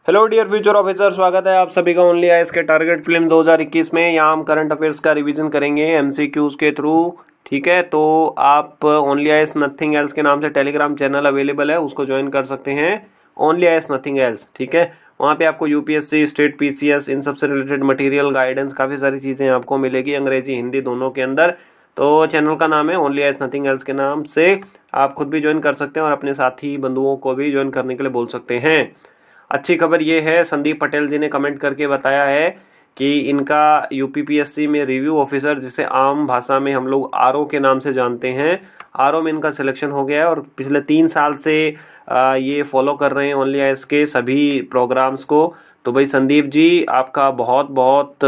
Hello dear future officer, स्वागत है आप सभी का ओनली आईएएस के टारगेट फिल्म 2021 में। यहाँ हम करंट अफेयर्स का रिवीजन करेंगे एमसीक्यूज के थ्रू। ठीक है, तो आप ओनली आईएएस नथिंग एल्स के नाम से टेलीग्राम चैनल अवेलेबल है, उसको ज्वाइन कर सकते हैं। ओनली आईएएस नथिंग एल्स, ठीक है। वहाँ पे आपको यूपीएससी, स्टेट पीसीएस, इन सबसे रिलेटेड मटेरियल, गाइडेंस, काफ़ी सारी चीज़ें आपको मिलेगी, अंग्रेजी हिंदी दोनों के अंदर। तो चैनल का नाम है ओनली आईएएस नथिंग एल्स के नाम से। आप खुद भी ज्वाइन कर सकते हैं और अपने साथी बंधुओं को भी ज्वाइन करने के लिए बोल सकते हैं। अच्छी खबर ये है, संदीप पटेल जी ने कमेंट करके बताया है कि इनका यूपीपीएससी में रिव्यू ऑफिसर, जिसे आम भाषा में हम लोग आरओ के नाम से जानते हैं, आरओ में इनका सिलेक्शन हो गया है और पिछले 3 साल से ये फॉलो कर रहे हैं ओनली आईएएस के सभी प्रोग्राम्स को। तो भाई संदीप जी, आपका बहुत बहुत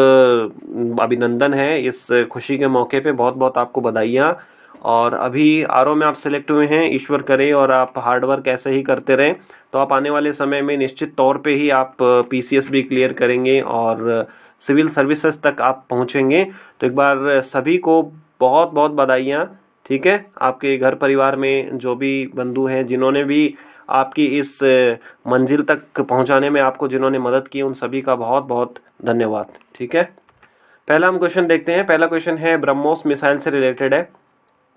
अभिनंदन है इस खुशी के मौके पे, बहुत बहुत आपको बधाइयाँ। और अभी आरओ में आप सिलेक्ट हुए हैं, ईश्वर करे और आप हार्डवर्क ऐसे ही करते रहें तो आप आने वाले समय में निश्चित तौर पे ही आप पीसीएस भी क्लियर करेंगे और सिविल सर्विसेज तक आप पहुंचेंगे। तो एक बार सभी को बहुत बहुत बधाइयाँ। ठीक है, आपके घर परिवार में जो भी बंधु हैं, जिन्होंने भी आपकी इस मंजिल तक पहुंचाने में आपको जिन्होंने मदद की, उन सभी का बहुत बहुत धन्यवाद। ठीक है, पहला हम क्वेश्चन देखते हैं। पहला क्वेश्चन है ब्रह्मोस मिसाइल से रिलेटेड है।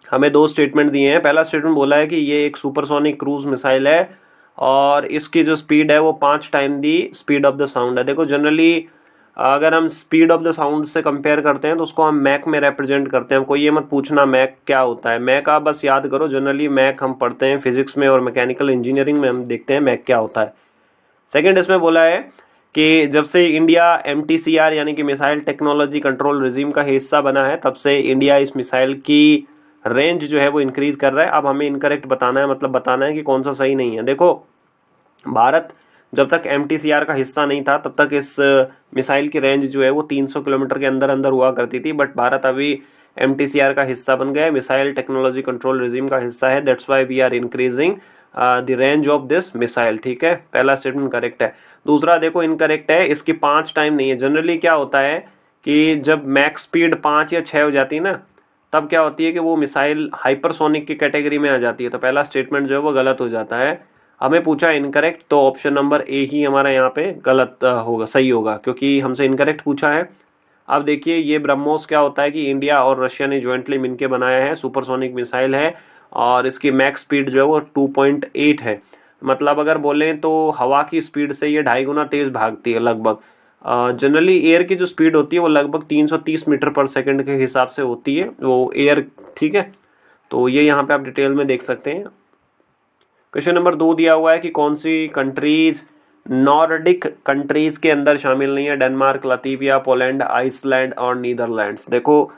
हमें 2 स्टेटमेंट दिए हैं। पहला स्टेटमेंट बोला है कि ये एक सुपरसोनिक क्रूज मिसाइल है और इसकी जो स्पीड है वो 5 time the speed of the sound है। देखो, जनरली अगर हम स्पीड ऑफ द साउंड से कंपेयर करते हैं तो उसको हम मैक में रिप्रेजेंट करते हैं। कोई ये मत पूछना मैक क्या होता है, मैक आप बस याद करो। जनरली मैक हम पढ़ते हैं फिजिक्स में और मैकेनिकल इंजीनियरिंग में, हम देखते हैं मैक क्या होता है। सेकेंड, इसमें बोला है कि जब से इंडिया एमटीसीआर यानी कि मिसाइल टेक्नोलॉजी कंट्रोल रिजीम का हिस्सा बना है, तब से इंडिया इस मिसाइल की रेंज जो है वो इंक्रीज कर रहा है। अब हमें इनकरेक्ट बताना है, मतलब बताना है कि कौन सा सही नहीं है। देखो, भारत जब तक एमटीसीआर का हिस्सा नहीं था तब तक इस मिसाइल की रेंज जो है वो 300 किलोमीटर के अंदर अंदर हुआ करती थी, बट भारत अभी एमटीसीआर का हिस्सा बन गया है, मिसाइल टेक्नोलॉजी कंट्रोल रिजीम का हिस्सा है। That's why we are increasing the range of this missile. ठीक है, पहला स्टेटमेंट करेक्ट है। दूसरा देखो, इनकरेक्ट है, इसकी 5 टाइम नहीं है। जनरली क्या होता है कि जब मैक्स स्पीड 5 या 6 हो जाती है ना, तब क्या होती है कि वो मिसाइल हाइपरसोनिक की कैटेगरी में आ जाती है। तो पहला स्टेटमेंट जो है वो गलत हो जाता है। हमें पूछा इनकरेक्ट, तो ऑप्शन नंबर ए ही हमारा यहाँ पे गलत होगा, सही होगा, क्योंकि हमसे इनकरेक्ट पूछा है। अब देखिए, ये ब्रह्मोस क्या होता है कि इंडिया और रशिया ने ज्वाइंटली मिलकर बनाया है, सुपरसोनिक मिसाइल है और इसकी मैक्स स्पीड जो है वो 2.8 है। मतलब अगर बोलें तो हवा की स्पीड से ये 2.5 गुना तेज भागती है लगभग। जनरली एयर की जो स्पीड होती है वो लगभग 330 मीटर पर सेकंड के हिसाब से होती है वो एयर। ठीक है, तो ये यहाँ पे आप डिटेल में देख सकते हैं। क्वेश्चन नंबर 2 दिया हुआ है कि कौन सी कंट्रीज नॉर्डिक कंट्रीज के अंदर शामिल नहीं है। डेनमार्क, लातविया, पोलैंड, आइसलैंड और नीदरलैंड्स। देखो,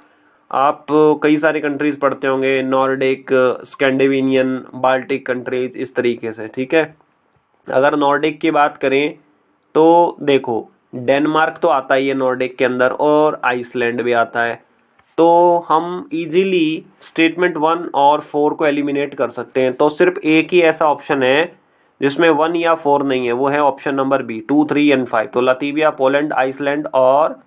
आप कई सारी कंट्रीज पढ़ते होंगे, नॉर्डिक, स्कैंडिनेवियन, बाल्टिक कंट्रीज, इस तरीके से। ठीक है, अगर नॉर्डिक की बात करें तो देखो, डेनमार्क तो आता ही है नॉर्डिक के अंदर और आइसलैंड भी आता है। तो हम इजीली स्टेटमेंट 1 और 4 को एलिमिनेट कर सकते हैं। तो सिर्फ एक ही ऐसा ऑप्शन है जिसमें 1 या 4 नहीं है, वो है ऑप्शन नंबर बी, 2, 3 एंड 5। तो लातविया, पोलैंड, आइसलैंड और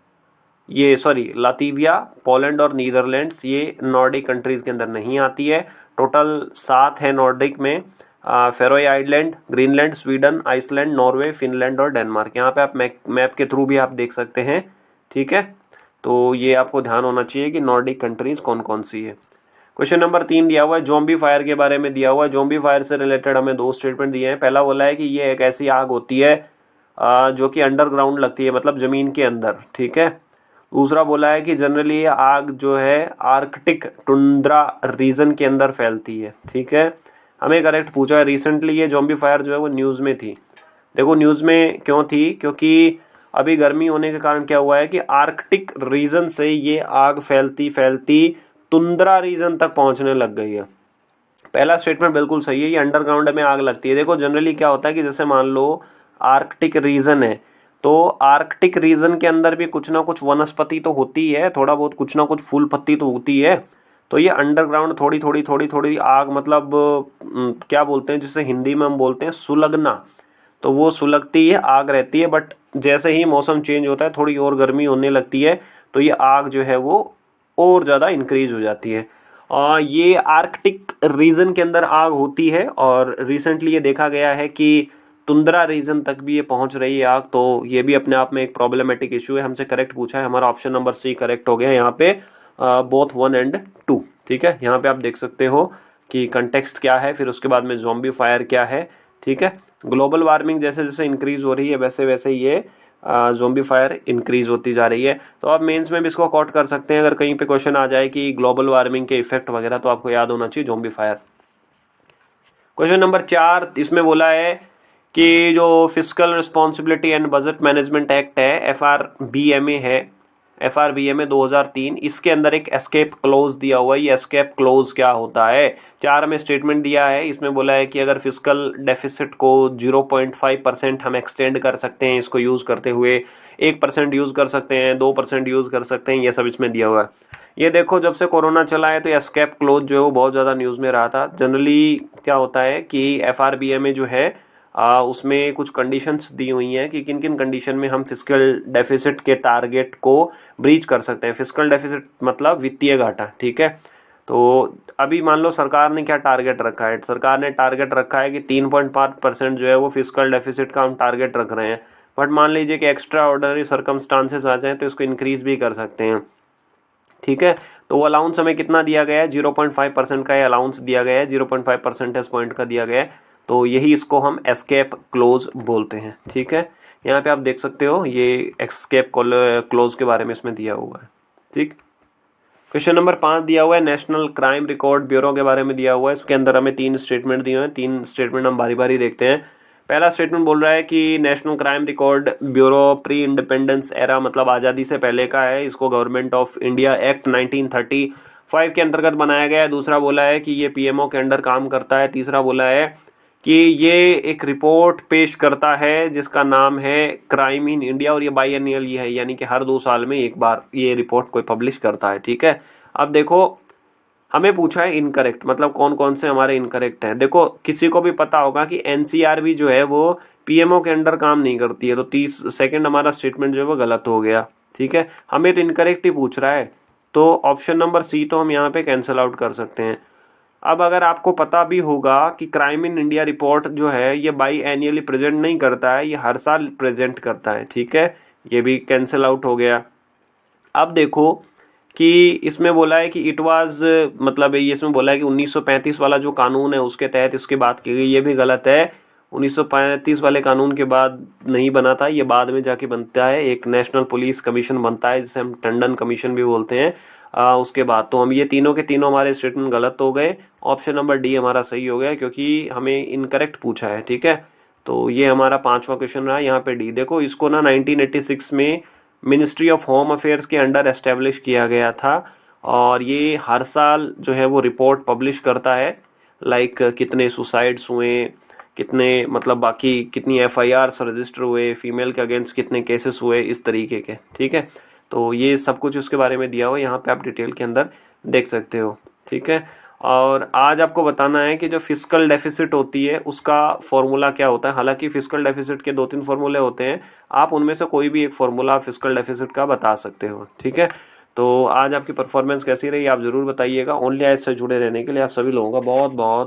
लातविया, पोलैंड और नीदरलैंड्स ये नॉर्डिक कंट्रीज के अंदर नहीं आती है। टोटल 7 है नॉर्डिक में, Faroe Island, Greenland, Sweden, Iceland, Norway, Finland और डेनमार्क। यहाँ पे आप मैप के थ्रू भी आप देख सकते हैं। ठीक है, तो ये आपको ध्यान होना चाहिए कि नॉर्डिक कंट्रीज कौन कौन सी है। क्वेश्चन नंबर 3 दिया हुआ है, ज़ॉम्बी फायर के बारे में दिया हुआ है। ज़ॉम्बी फायर से रिलेटेड हमें 2 स्टेटमेंट दिए हैं। पहला बोला है कि ये एक ऐसी आग होती है जो कि अंडरग्राउंड लगती है, मतलब जमीन के अंदर। ठीक है, दूसरा बोला है कि जनरली ये आग जो है आर्कटिक टुंड्रा रीजन के अंदर फैलती है। ठीक है, हमें करेक्ट पूछा है। रिसेंटली ये ज़ॉम्बी फायर जो है वो न्यूज़ में थी। देखो, न्यूज़ में क्यों थी, क्योंकि अभी गर्मी होने के कारण क्या हुआ है कि आर्कटिक रीजन से ये आग फैलती फैलती टुंड्रा रीजन तक पहुंचने लग गई है। पहला स्टेटमेंट बिल्कुल सही है, ये अंडरग्राउंड में आग लगती है। देखो, जनरली क्या होता है कि जैसे मान लो आर्कटिक रीजन है, तो आर्कटिक रीजन के अंदर भी कुछ ना कुछ वनस्पति तो होती है, थोड़ा बहुत कुछ ना कुछ फूल पत्ती तो होती है। तो ये अंडरग्राउंड थोड़ी थोड़ी आग, मतलब क्या बोलते हैं, जिसे हिंदी में हम बोलते हैं सुलगना। तो वो सुलगती है, आग रहती है, बट जैसे ही मौसम चेंज होता है थोड़ी और गर्मी होने लगती है, तो ये आग जो है वो और ज़्यादा इंक्रीज हो जाती है। ये आर्कटिक रीजन के अंदर आग होती है और रिसेंटली ये देखा गया है कि तुंद्रा रीजन तक भी ये पहुंच रही है आग, तो ये भी अपने आप में एक प्रॉब्लमेटिक इशू है। हमसे करेक्ट पूछा है, हमारा ऑप्शन नंबर सी करेक्ट हो गया यहाँ पे, बोथ 1 and 2। ठीक है, यहाँ पे आप देख सकते हो कि कंटेक्स्ट क्या है, फिर उसके बाद में ज़ॉम्बी फायर क्या है। ठीक है, ग्लोबल वार्मिंग जैसे जैसे इंक्रीज हो रही है वैसे वैसे ये ज़ॉम्बी फायर इंक्रीज होती जा रही है। तो आप मेंस में भी इसको कोट कर सकते हैं, अगर कहीं पे क्वेश्चन आ जाए कि ग्लोबल वार्मिंग के इफेक्ट वगैरह, तो आपको याद होना चाहिए ज़ॉम्बी फायर। क्वेश्चन नंबर 4, इसमें बोला है कि जो physical responsibility and budget management act है, FRBMA है, FRBMA 2003, इसके अंदर एक एस्केप क्लोज दिया हुआ है। ये एस्केप क्लोज क्या होता है? 4 में स्टेटमेंट दिया है, इसमें बोला है कि अगर फिजिकल डेफिसिट को 0.5% हम एक्सटेंड कर सकते हैं, इसको यूज़ करते हुए 1% यूज़ कर सकते हैं, 2% यूज़ कर सकते हैं, ये सब इसमें दिया हुआ है। ये देखो, जब से कोरोना चला है तो एस्केप क्लोज जो है वो बहुत ज़्यादा न्यूज़ में रहा था। जनरली क्या होता है कि FRBMA जो है उसमें कुछ कंडीशंस दी हुई हैं कि किन किन कंडीशन में हम फिजिकल डेफिसिट के टारगेट को ब्रीच कर सकते हैं। फिजिकल डेफिसिट मतलब वित्तीय घाटा। ठीक है, तो अभी मान लो सरकार ने क्या टारगेट रखा है, सरकार ने टारगेट रखा है कि 3.5% जो है वो फिजिकल डेफिसिट का हम टारगेट रख रहे हैं, बट मान लीजिए कि एक्स्ट्रा ऑर्डिनरी सर्कमस्टांसेस आ जाएँ तो इसको इंक्रीज भी कर सकते हैं। ठीक है, तो वो अलाउंस हमें कितना दिया गया है? 0.5% का ये अलाउंस दिया गया है, 0.5 परसेंटेज पॉइंट का दिया गया है, तो यही इसको हम एस्केप क्लोज बोलते हैं। ठीक है, यहाँ पे आप देख सकते हो ये एस्केप क्लोज के बारे में इसमें दिया हुआ है। ठीक, क्वेश्चन नंबर 5 दिया हुआ है, नेशनल क्राइम रिकॉर्ड ब्यूरो के बारे में दिया हुआ है। इसके अंदर हमें 3 स्टेटमेंट दिए हुए हैं, 3 स्टेटमेंट हम बारी बारी देखते हैं। पहला स्टेटमेंट बोल रहा है कि national crime record bureau pre independence era, मतलब आज़ादी से पहले का है, इसको गवर्नमेंट ऑफ इंडिया एक्ट 1935 के अंतर्गत बनाया गया है। दूसरा बोला है कि ये PMO के अंडर काम करता है। तीसरा बोला है कि ये एक रिपोर्ट पेश करता है जिसका नाम है क्राइम इन इंडिया, और ये बाईएनियल ये है, यानी कि हर 2 साल में एक बार ये रिपोर्ट कोई पब्लिश करता है। ठीक है, अब देखो हमें पूछा है इनकरेक्ट, मतलब कौन कौन से हमारे इनकरेक्ट हैं। देखो किसी को भी पता होगा कि NCRB जो है वो PMO के अंडर काम नहीं करती है, तो 30 सेकेंड हमारा स्टेटमेंट जो है वो गलत हो गया। ठीक है, हमें तो इनकरेक्ट ही पूछ रहा है, तो ऑप्शन नंबर सी तो हम यहाँ पे कैंसिल आउट कर सकते हैं। अब अगर आपको पता भी होगा कि क्राइम इन इंडिया रिपोर्ट जो है ये बाई एनुअली प्रेजेंट नहीं करता है, ये हर साल प्रेजेंट करता है। ठीक है, ये भी कैंसिल आउट हो गया। अब देखो कि इसमें बोला है कि इट वाज, मतलब ये इसमें बोला है कि 1935 वाला जो कानून है उसके तहत इसकी बात की गई, ये भी गलत है। 1935 वाले कानून के बाद नहीं बना था, ये बाद में जाके बनता है, एक नेशनल पुलिस कमीशन बनता है जिसे हम टंडन कमीशन भी बोलते हैं, उसके बाद। तो हम ये तीनों के तीनों हमारे स्टेटमेंट गलत हो गए, ऑप्शन नंबर डी हमारा सही हो गया क्योंकि हमें इनकरेक्ट पूछा है। ठीक है, तो ये हमारा 5वां क्वेश्चन रहा। यहाँ पे डी देखो, इसको ना 1986 में मिनिस्ट्री ऑफ होम अफेयर्स के अंडर एस्टेब्लिश किया गया था, और ये हर साल जो है वो रिपोर्ट पब्लिश करता है, लाइक कितने सुसाइड्स हुए, कितने मतलब बाकी कितनी FIRs रजिस्टर हुए, फीमेल के अगेंस्ट कितने केसेस हुए, इस तरीके के। ठीक है, तो ये सब कुछ उसके बारे में दिया हुआ है, यहाँ पे आप डिटेल के अंदर देख सकते हो। ठीक है, और आज आपको बताना है कि जो फिजिकल डेफिसिट होती है उसका फॉर्मूला क्या होता है। हालांकि फिजिकल डेफिसिट के 2-3 फॉर्मूले होते हैं, आप उनमें से कोई भी एक फॉर्मूला फिजिकल डेफिसिट का बता सकते हो। ठीक है, तो आज आपकी परफॉर्मेंस कैसी रही आप ज़रूर बताइएगा। ओनली आइज से जुड़े रहने के लिए आप सभी लोगों का बहुत बहुत